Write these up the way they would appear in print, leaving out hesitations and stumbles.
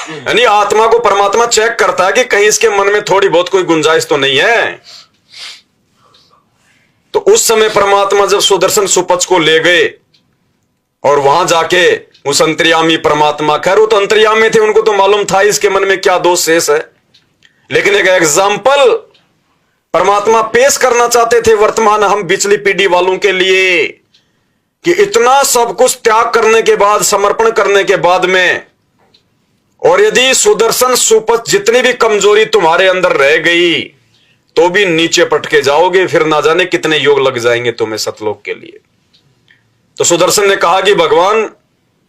यानी आत्मा को परमात्मा चेक करता है कि कहीं इसके मन में थोड़ी बहुत कोई गुंजाइश तो नहीं है। तो उस समय परमात्मा जब सुदर्शन सुपच को ले गए और वहां जाके उस अंतर्यामी परमात्मा, खैर वो तो अंतर्यामी थे, उनको तो मालूम था इसके मन में क्या दोष शेष है, लेकिन एक एग्जाम्पल परमात्मा पेश करना चाहते थे वर्तमान हम बिचली पीढ़ी वालों के लिए कि इतना सब कुछ त्याग करने के बाद, समर्पण करने के बाद में, और यदि सुदर्शन सुपच जितनी भी कमजोरी तुम्हारे अंदर रह गई तो भी नीचे पटके जाओगे, फिर ना जाने कितने योग लग जाएंगे तुम्हें सतलोक के लिए। तो सुदर्शन ने कहा कि भगवान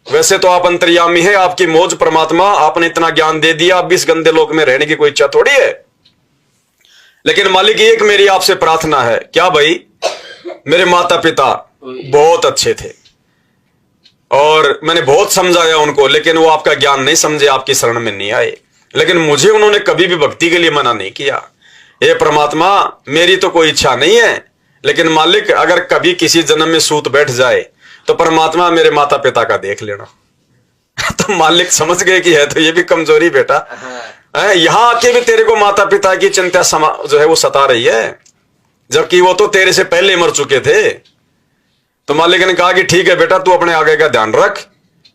वैसे तो आप अंतर्यामी है, आपकी मौज परमात्मा, आपने इतना ज्ञान दे दिया, अब इस गंदे लोक में रहने की कोई इच्छा थोड़ी है, लेकिन मालिक एक मेरी आपसे प्रार्थना है। क्या भाई? मेरे माता पिता बहुत अच्छे थे और मैंने बहुत समझाया उनको, लेकिन वो आपका ज्ञान नहीं समझे, आपकी शरण में नहीं आए, लेकिन मुझे उन्होंने कभी भी भक्ति के लिए मना नहीं किया। हे परमात्मा, मेरी तो कोई इच्छा नहीं है, लेकिन मालिक अगर कभी किसी जन्म में सूत बैठ जाए तो परमात्मा मेरे माता पिता का देख लेना। तो मालिक समझ गए कि है तो ये भी कमजोरी बेटा, यहां आके भी तेरे को माता पिता की चिंता जो है वो सता रही है, जबकि वो तो तेरे से पहले मर चुके थे। तो मालिक ने कहा कि ठीक है बेटा, तू अपने आगे का ध्यान रख,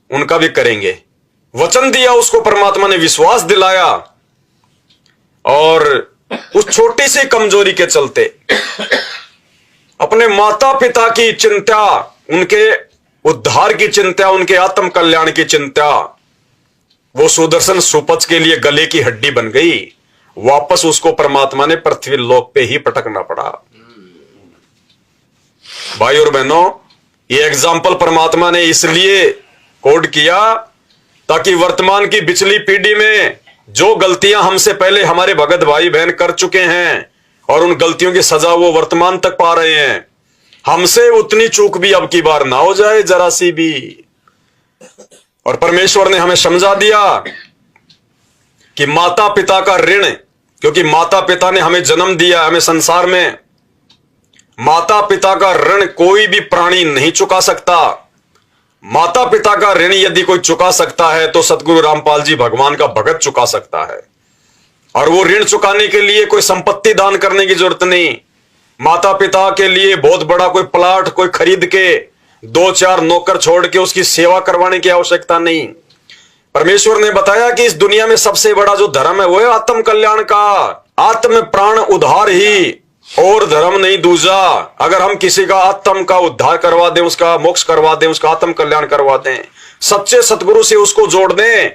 उनका भी करेंगे। वचन दिया उसको, परमात्मा ने विश्वास दिलाया, और उस छोटी सी कमजोरी के चलते अपने माता पिता की चिंता, उनके उद्धार की चिंता, उनके आत्म कल्याण की चिंता, वो सुदर्शन सुपच के लिए गले की हड्डी बन गई। वापस उसको परमात्मा ने पृथ्वी लोक पे ही पटकना पड़ा। भाई और बहनों, ये एग्जाम्पल परमात्मा ने इसलिए कोड किया ताकि वर्तमान की पिछली पीढ़ी में जो गलतियां हमसे पहले हमारे भगत भाई बहन कर चुके हैं और उन गलतियों की सजा वो वर्तमान तक पा रहे हैं, हमसे उतनी चूक भी अब की बार ना हो जाए, जरा सी भी। और परमेश्वर ने हमें समझा दिया कि माता पिता का ऋण, क्योंकि माता पिता ने हमें जन्म दिया, हमें संसार में, माता पिता का ऋण कोई भी प्राणी नहीं चुका सकता। माता पिता का ऋण यदि कोई चुका सकता है तो सतगुरु रामपाल जी भगवान का भगत चुका सकता है। और वो ऋण चुकाने के लिए कोई संपत्ति दान करने की जरूरत नहीं, माता पिता के लिए बहुत बड़ा कोई प्लाट कोई खरीद के 2-4 नौकर छोड़ के उसकी सेवा करवाने की आवश्यकता नहीं। परमेश्वर ने बताया कि इस दुनिया में सबसे बड़ा जो धर्म है वो है आत्म कल्याण का, आत्म प्राण उद्धार ही, और धर्म नहीं दूजा। अगर हम किसी का आत्म का उद्धार करवा दें, उसका मोक्ष करवा दें, उसका आत्म कल्याण करवा दें, सच्चे सतगुरु से उसको जोड़ दें,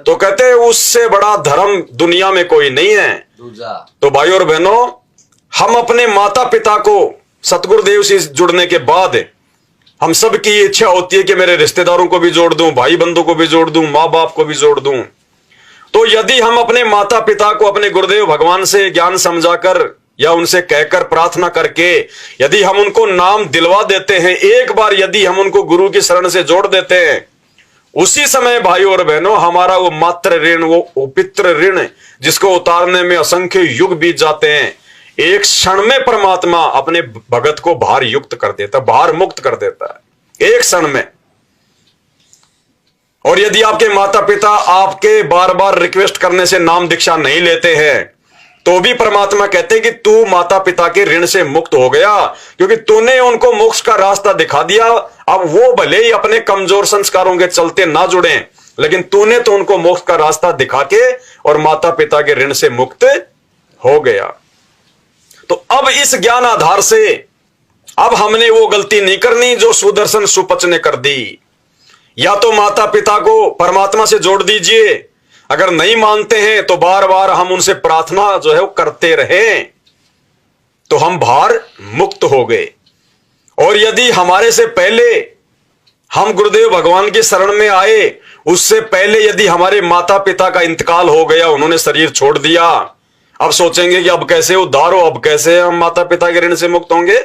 तो कहते हैं उससे बड़ा धर्म दुनिया में कोई नहीं है। तो भाई और बहनों, हम अपने माता पिता को सतगुरुदेव से जुड़ने के बाद हम सब की इच्छा होती है कि मेरे रिश्तेदारों को भी जोड़ दूं, भाई बंधु को भी जोड़ दूं, माँ बाप को भी जोड़ दूं। तो यदि हम अपने माता पिता को अपने गुरुदेव भगवान से ज्ञान समझाकर या उनसे कहकर प्रार्थना करके यदि हम उनको नाम दिलवा देते हैं, एक बार यदि हम उनको गुरु की शरण से जोड़ देते हैं, उसी समय भाई और बहनों हमारा वो मातृ ऋण, वो पितृ ऋण जिसको उतारने में असंख्य युग बीत जाते हैं, एक क्षण में परमात्मा अपने भगत को भार युक्त कर देता, भार मुक्त कर देता है एक क्षण में। और यदि आपके माता पिता आपके बार बार रिक्वेस्ट करने से नाम दीक्षा नहीं लेते हैं तो भी परमात्मा कहते हैं कि तू माता पिता के ऋण से मुक्त हो गया, क्योंकि तूने उनको मोक्ष का रास्ता दिखा दिया। अब वो भले ही अपने कमजोर संस्कारों के चलते ना जुड़े, लेकिन तूने तो उनको मोक्ष का रास्ता दिखा के और माता पिता के ऋण से मुक्त हो गया। तो अब इस ज्ञान आधार से अब हमने वो गलती नहीं करनी जो सुदर्शन सुपच ने कर दी। या तो माता पिता को परमात्मा से जोड़ दीजिए, अगर नहीं मानते हैं तो बार बार हम उनसे प्रार्थना जो है वो करते रहे, तो हम भार मुक्त हो गए। और यदि हमारे से पहले हम गुरुदेव भगवान की शरण में आए, उससे पहले यदि हमारे माता पिता का इंतकाल हो गया, उन्होंने शरीर छोड़ दिया, अब सोचेंगे कि अब कैसे उद्धार हो, अब कैसे हम माता पिता के ऋण से मुक्त होंगे।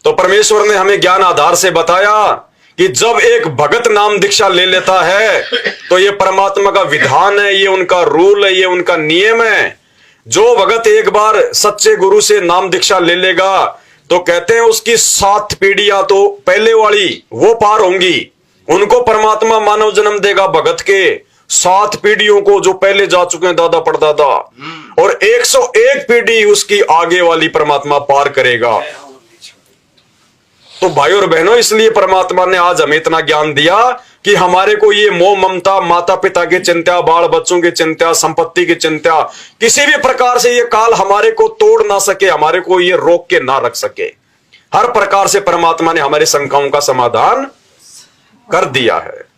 तो परमेश्वर ने हमें ज्ञान आधार से बताया कि जब एक भगत नाम दीक्षा ले लेता है तो ये परमात्मा का विधान है, ये उनका रूल है, ये उनका नियम है। जो भगत एक बार सच्चे गुरु से नाम दीक्षा ले लेगा तो कहते हैं उसकी 7 पीढ़ियां तो पहले वाली वो पार होंगी, उनको परमात्मा मानव जन्म देगा भगत के, 7 पीढ़ियों को जो पहले जा चुके हैं दादा परदादा, और 101 पीढ़ी उसकी आगे वाली परमात्मा पार करेगा। तो भाई और बहनों, इसलिए परमात्मा ने आज हमें इतना ज्ञान दिया कि हमारे को ये मोह ममता, माता पिता की चिंता, बाल बच्चों की चिंता, संपत्ति की चिंता, किसी भी प्रकार से ये काल हमारे को तोड़ ना सके, हमारे को ये रोक के ना रख सके। हर प्रकार से परमात्मा ने हमारे शंकाओं का समाधान कर दिया है।